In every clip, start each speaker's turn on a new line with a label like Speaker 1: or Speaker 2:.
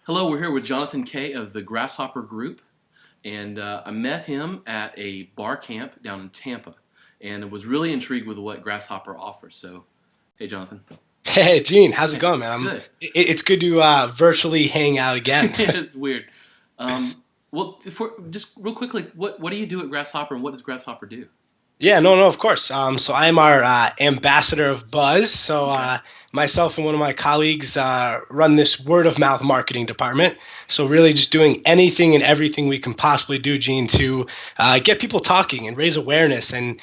Speaker 1: Hello, we're here with Jonathan Kay of the Grasshopper Group, and I met him at a bar camp down in Tampa, and was really intrigued with what Grasshopper offers. So, hey, Jonathan.
Speaker 2: Hey, Gene, how's it
Speaker 1: Hey,
Speaker 2: going, man?
Speaker 1: good.
Speaker 2: It's good to virtually hang out again.
Speaker 1: It's weird. Just real quickly, what do you do at Grasshopper, and what does Grasshopper do?
Speaker 2: Yeah, no, of course. So I'm our ambassador of buzz. So
Speaker 1: Okay.
Speaker 2: myself and one of my colleagues run this word of mouth marketing department. So really just doing anything and everything we can possibly do, Gene, to get people talking and raise awareness and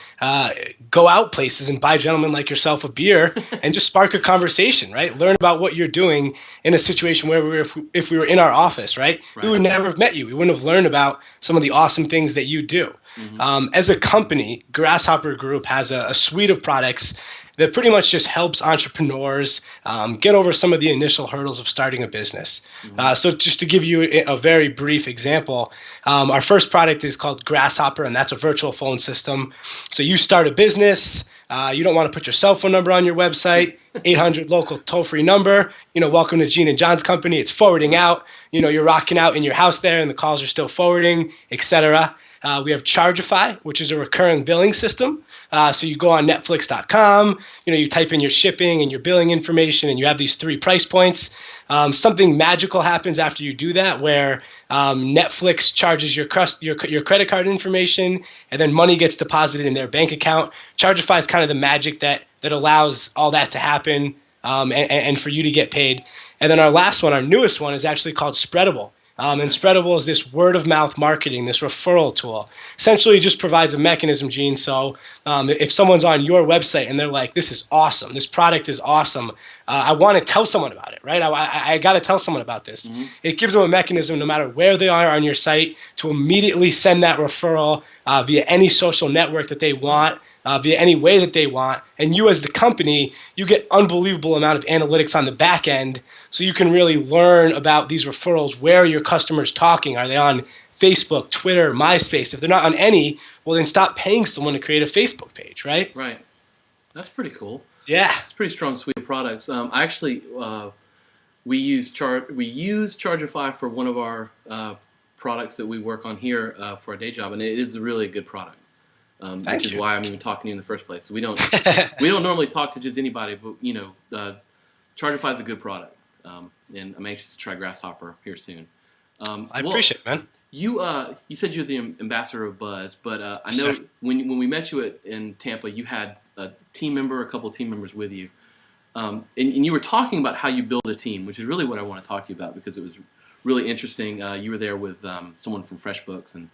Speaker 2: go out places and buy gentlemen like yourself a beer and just spark a conversation, right? Learn about what you're doing in a situation where if we were in our office, right? We
Speaker 1: Right.
Speaker 2: would never have met you. We wouldn't have learned about some of the awesome things that you do.
Speaker 1: Hmm.
Speaker 2: As a company, Grasshopper Group has a suite of products that pretty much just helps entrepreneurs get over some of the initial hurdles of starting a business.
Speaker 1: Hmm.
Speaker 2: So just to give you a very brief example, our first product is called Grasshopper, and that's a virtual phone system. So you start a business, you don't want to put your cell phone number on your website, 800 local toll-free number, welcome to Gene and John's company. It's forwarding out, you're rocking out in your house there and the calls are still forwarding, etc. We have Chargeify, which is a recurring billing system. So you go on Netflix.com, you type in your shipping and your billing information, and you have these three price points. Something magical happens after you do that, where Netflix charges your credit card information, and then money gets deposited in their bank account. Chargeify is kind of the magic that allows all that to happen, and for you to get paid. And then our last one, our newest one, is actually called Spreadable. And Spreadable is this word of mouth marketing, this referral tool. Essentially, it just provides a mechanism, Gene. So if someone's on your website and they're like, "This is awesome. This product is awesome. I want to tell someone about it, right? I got to tell someone about this."
Speaker 1: Hmm.
Speaker 2: It gives them a mechanism, no matter where they are on your site, to immediately send that referral via any social network that they want, via any way that they want. And you, as the company, you get unbelievable amount of analytics on the back end, so you can really learn about these referrals. Where are your customers talking? Are they on Facebook, Twitter, MySpace? If they're not on any, well, then stop paying someone to create a Facebook page, right?
Speaker 1: Right. That's pretty cool.
Speaker 2: Yeah.
Speaker 1: It's a pretty strong suite of products. We use Chargeify for one of our products that we work on here for a day job, and it is a really good product. Which
Speaker 2: Thank
Speaker 1: is
Speaker 2: you.
Speaker 1: why I'm even talking to you in the first place. We don't normally talk to just anybody, but Chargeify is a good product, and I'm anxious to try Grasshopper here soon.
Speaker 2: I appreciate it, man.
Speaker 1: You said you're the ambassador of Buzz, but I
Speaker 2: Yes,
Speaker 1: know
Speaker 2: sir.
Speaker 1: when we met you in Tampa, you had a couple of team members with you, and you were talking about how you build a team, which is really what I want to talk to you about because it was really interesting. You were there with someone from FreshBooks, and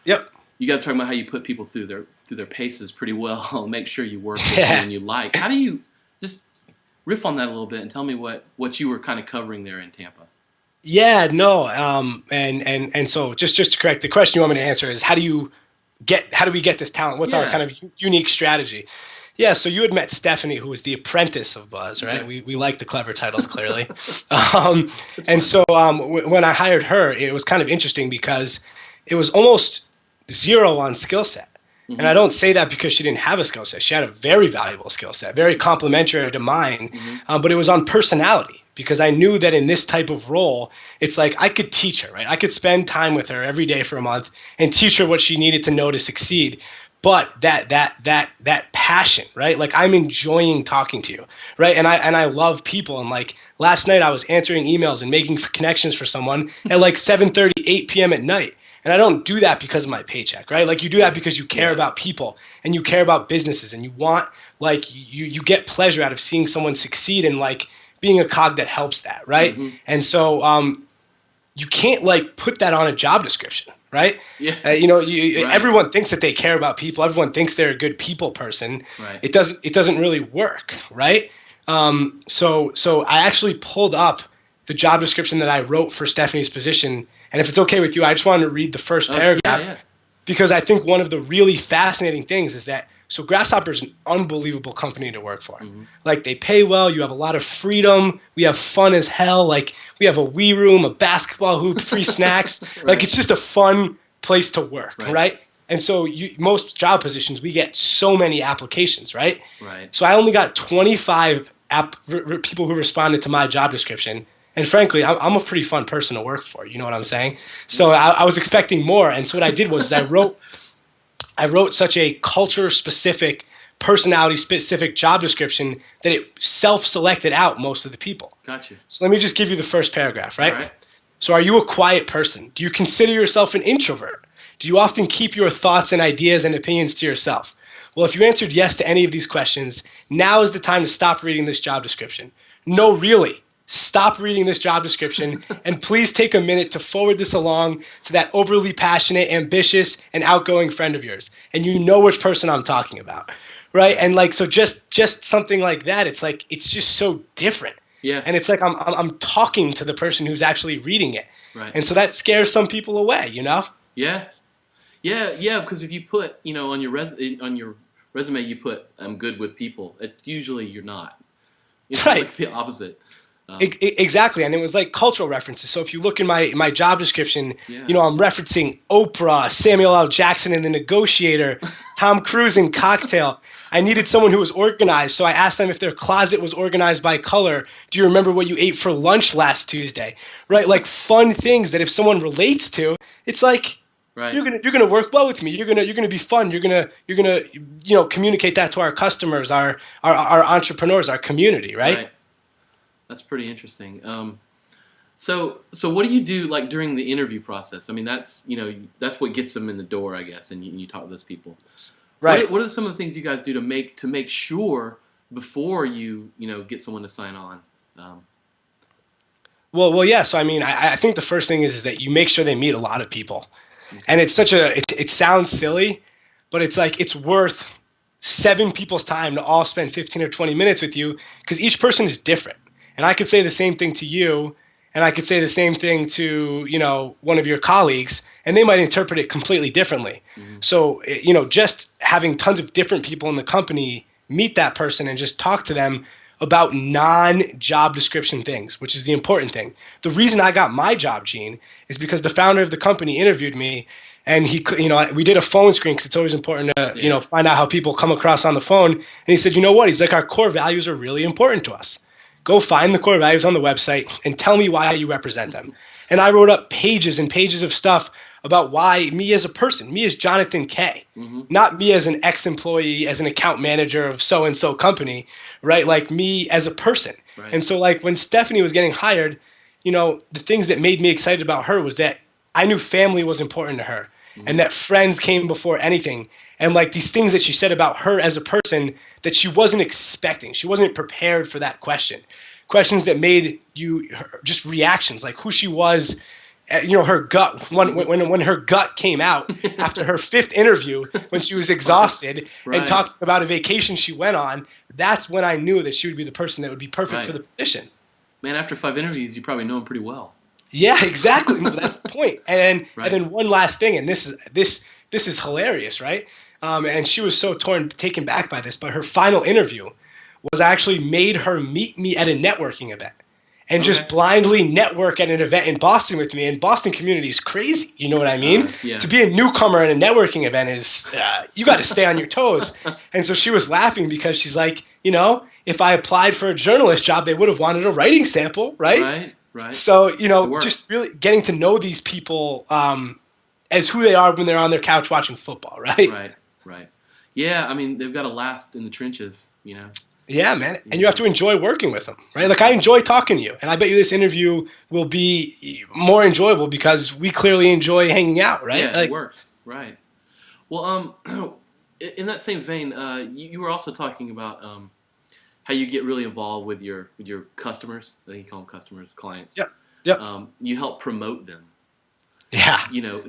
Speaker 2: Yep.
Speaker 1: you guys are talking about how you put people through their paces pretty well, make sure you work with
Speaker 2: Yeah.
Speaker 1: someone you like. How do you just riff on that a little bit and tell me what you were kind of covering there in Tampa?
Speaker 2: Yeah, no, and so just to correct, the question you want me to answer is how do we get this talent? What's our
Speaker 1: Yeah.
Speaker 2: kind of unique strategy? Yeah, so you had met Stephanie, who was the apprentice of Buzz, right?
Speaker 1: Okay.
Speaker 2: We like the clever titles, clearly. um,
Speaker 1: That's
Speaker 2: and
Speaker 1: fun.
Speaker 2: so when I hired her, it was kind of interesting because it was almost zero on skill set. And
Speaker 1: Hmm.
Speaker 2: I don't say that because she didn't have a skill set. She had a very valuable skill set, very complementary to mine,
Speaker 1: Hmm.
Speaker 2: but it was on personality because I knew that in this type of role, it's like I could teach her, right? I could spend time with her every day for a month and teach her what she needed to know to succeed. But that passion, right? Like I'm enjoying talking to you, right? And I love people. And like last night, I was answering emails and making connections for someone at like 7:30, 8 p.m. at night. And I don't do that because of my paycheck, right? Like you do that because you care
Speaker 1: Yeah.
Speaker 2: about people and you care about businesses and you want like you get pleasure out of seeing someone succeed and like being a cog that helps that, right?
Speaker 1: Hmm.
Speaker 2: And so you can't like put that on a job description, right?
Speaker 1: Yeah. Right.
Speaker 2: Everyone thinks that they care about people. Everyone thinks they're a good people person.
Speaker 1: Right.
Speaker 2: It doesn't really work, right? So I actually pulled up the job description that I wrote for Stephanie's position. And if it's okay with you, I just wanted to read the first
Speaker 1: Yeah.
Speaker 2: paragraph
Speaker 1: Yeah.
Speaker 2: because I think one of the really fascinating things is that so Grasshopper is an unbelievable company to work for.
Speaker 1: Hmm.
Speaker 2: Like they pay well, you have a lot of freedom, we have fun as hell. Like we have a Wii room, a basketball hoop, free snacks. Like
Speaker 1: Right.
Speaker 2: it's just a fun place to work,
Speaker 1: Right.
Speaker 2: right? And so most job positions, we get so many applications, right?
Speaker 1: Right.
Speaker 2: So I only got 25 people who responded to my job description. And frankly, I'm a pretty fun person to work for. You know what I'm saying? So I was expecting more. And so what I did was I wrote such a culture specific, personality specific job description that it self-selected out most of the people.
Speaker 1: Gotcha.
Speaker 2: So let me just give you the first paragraph, right?
Speaker 1: All right.
Speaker 2: So are you a quiet person? Do you consider yourself an introvert? Do you often keep your thoughts and ideas and opinions to yourself? Well, if you answered yes to any of these questions, now is the time to stop reading this job description. No, really. Stop reading this job description and please take a minute to forward this along to that overly passionate, ambitious, and outgoing friend of yours. And you know which person I'm talking about, right? And like, so just something like that, it's like, it's just so different.
Speaker 1: Yeah.
Speaker 2: And it's like I'm talking to the person who's actually reading it.
Speaker 1: Right.
Speaker 2: And so that scares some people away, you know?
Speaker 1: Yeah. Yeah, because if you put, on your resume you put I'm good with people, usually you're not. It's
Speaker 2: Right.
Speaker 1: like the opposite.
Speaker 2: Exactly, and it was like cultural references. So if you look in my job description,
Speaker 1: Yeah.
Speaker 2: I'm referencing Oprah, Samuel L. Jackson in The Negotiator, Tom Cruise in Cocktail. I needed someone who was organized, so I asked them if their closet was organized by color. Do you remember what you ate for lunch last Tuesday? Right, like fun things that if someone relates to, it's like
Speaker 1: Right.
Speaker 2: you're gonna work well with me. You're gonna be fun. You're gonna communicate that to our customers, our entrepreneurs, our community, right?
Speaker 1: That's pretty interesting. So what do you do like during the interview process? I mean, that's what gets them in the door, I guess, and you talk to those people.
Speaker 2: Right.
Speaker 1: What are some of the things you guys do to make sure before you get someone to sign on?
Speaker 2: Well, yeah. So I mean, I think the first thing is that you make sure they meet a lot of people, and it's it sounds silly, but it's like it's worth 7 people's time to all spend 15 or 20 minutes with you because each person is different. And I could say the same thing to you, and I could say the same thing to one of your colleagues, and they might interpret it completely differently. Mm-hmm. So just having tons of different people in the company meet that person and just talk to them about non-job description things, which is the important thing. The reason I got my job, Gene, is because the founder of the company interviewed me, and we did a phone screen because it's always important to find out how people come across on the phone. And he said, you know what? He's like, our core values are really important to us. Go find the core values on the website and tell me why you represent them. And I wrote up pages and pages of stuff about why me as a person, me as Jonathan K, not me as an ex-employee, as an account manager of so-and-so company, right? Like me as a person. Right. And so like when Stephanie was getting hired, the things that made me excited about her was that I knew family was important to her and that friends came before anything. And like these things that she said about her as a person that she wasn't expecting. She wasn't prepared for that question. Questions that made just reactions, like who she was, her gut. When her gut came out after her 5th interview, when she was exhausted and talking about a vacation she went on, that's when I knew that she would be the person that would be perfect for the position.
Speaker 1: Man, after 5 interviews, you probably know him pretty well.
Speaker 2: Yeah, exactly. That's the point. And then one last thing, and this is hilarious, right? And she was so taken back by this, but her final interview was I actually made her meet me at a networking event and just blindly network at an event in Boston with me. And Boston community is crazy. You know what I mean?
Speaker 1: Yeah.
Speaker 2: To be a newcomer at a networking event is, you got to stay on your toes. And so she was laughing because she's like, if I applied for a journalist job, they would have wanted a writing sample, right?
Speaker 1: Right.
Speaker 2: So, just really getting to know these people as who they are when they're on their couch watching football, right?
Speaker 1: Right. Yeah, I mean, they've got to last in the trenches,
Speaker 2: Yeah, man. And you have to enjoy working with them, right? Like I enjoy talking to you, and I bet you this interview will be more enjoyable because we clearly enjoy hanging out, right?
Speaker 1: Yeah, it works, right? Well, in that same vein, you were also talking about how you get really involved with your customers. I think you call them customers, clients.
Speaker 2: Yep.
Speaker 1: You help promote them.
Speaker 2: Yeah.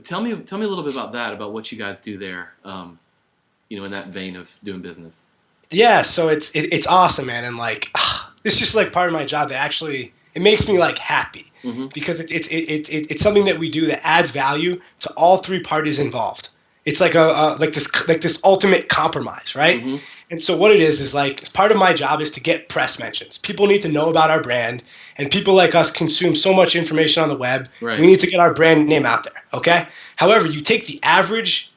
Speaker 1: Tell me a little bit about that, about what you guys do there. In that vein of doing business.
Speaker 2: Yeah, so it's awesome, man, and like it's just like part of my job that actually it makes me like happy because it's something that we do that adds value to all 3 parties involved. It's like this ultimate compromise, right? Mm-hmm. And so what it is like part of my job is to get press mentions. People need to know about our brand, and people like us consume so much information on the web. Right. We need to get our brand name out there. Okay. However, you take the average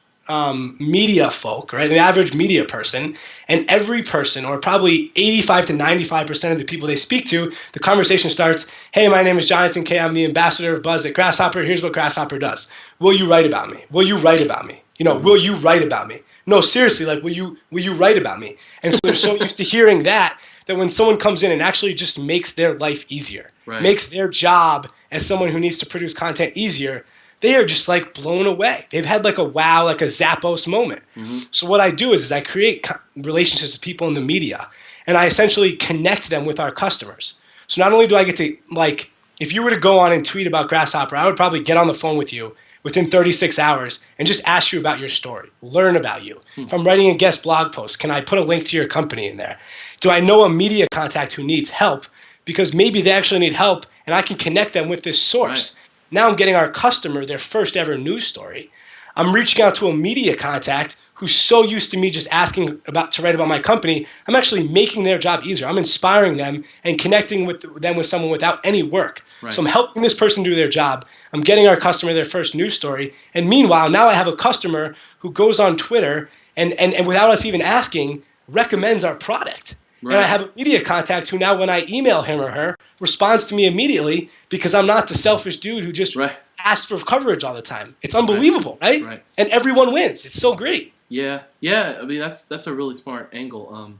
Speaker 2: media folk, right? The average media person, and every person, or probably 85 to 95% of the people they speak to, the conversation starts, hey, my name is Jonathan K. I'm the ambassador of Buzz at Grasshopper. Here's what Grasshopper does. Will you write about me? Will you write about me? Will you write about me? No, seriously, like, will you write about me? And so they're so used to hearing that when someone comes in and actually just makes their life easier, makes their job as someone who needs to produce content easier, they are just like blown away. They've had like a wow, like a Zappos moment. So what I do is I create relationships with people in the media, and I essentially connect them with our customers. So not only do I get to, like, if you were to go on and tweet about Grasshopper, I would probably get on the phone with you within 36 hours and just ask you about your story, learn about you. If I'm writing a guest blog post, can I put a link to your company in there? Do I know a media contact who needs help? Because maybe they actually need help and I can connect them with this source. Now I'm getting our customer their first ever news story. I'm reaching out to a media contact who's so used to me just asking to write about my company. I'm actually making their job easier. I'm inspiring them and connecting with them with someone without any work. So I'm helping this person do their job. I'm getting our customer their first news story. And meanwhile, now I have a customer who goes on Twitter and without us even asking, recommends our product. And I have a media contact who now, when I email him or her, responds to me immediately because I'm not the selfish dude who just asks for coverage all the time. It's unbelievable, right? And everyone wins. It's so great.
Speaker 1: Yeah. I mean, that's a really smart angle.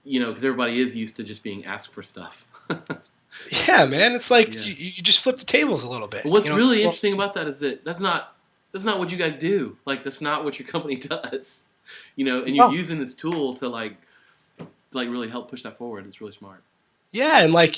Speaker 1: Because everybody is used to just being asked for stuff.
Speaker 2: Yeah, man. It's like you just flip the tables a little bit.
Speaker 1: But what's really interesting about that is that that's not what you guys do. Like, that's not what your company does. And you're using this tool to like really help push that forward. It's really smart.
Speaker 2: Yeah, and I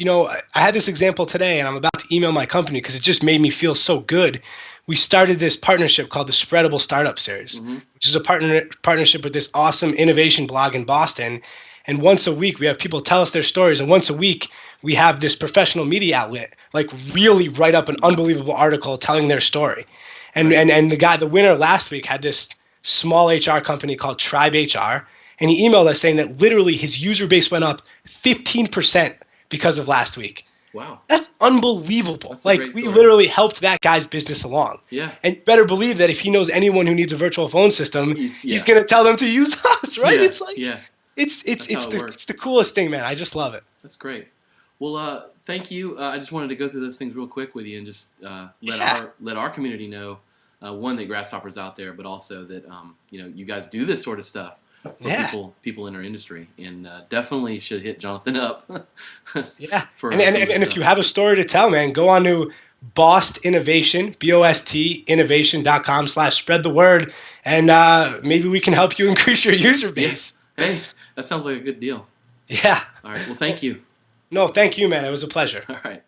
Speaker 2: had this example today, and I'm about to email my company because it just made me feel so good. We started this partnership called the Spreadable Startup Series, which is a partnership with this awesome innovation blog in Boston. And once a week, we have people tell us their stories, and once a week, we have this professional media outlet really write up an unbelievable article telling their story. And the winner last week had this small HR company called Tribe HR. And he emailed us saying that literally his user base went up 15% because of last week.
Speaker 1: Wow.
Speaker 2: That's unbelievable. We literally helped that guy's business along.
Speaker 1: Yeah.
Speaker 2: And you better believe that if he knows anyone who needs a virtual phone system, he's going to tell them to use us, right?
Speaker 1: Yeah.
Speaker 2: It's the coolest thing, man. I just love it.
Speaker 1: That's great. Well, thank you. I just wanted to go through those things real quick with you and just let our community know, one, that Grasshopper's out there, but also that you guys do this sort of stuff for people in our industry, and definitely should hit Jonathan up.
Speaker 2: And if you have a story to tell, man, go on to Bost Innovation, BOST innovation.com/spread the word, and maybe we can help you increase your user base.
Speaker 1: Yeah. Hey, that sounds like a good deal.
Speaker 2: Yeah.
Speaker 1: All right. Well, thank you.
Speaker 2: No, thank you, man. It was a pleasure.
Speaker 1: All right.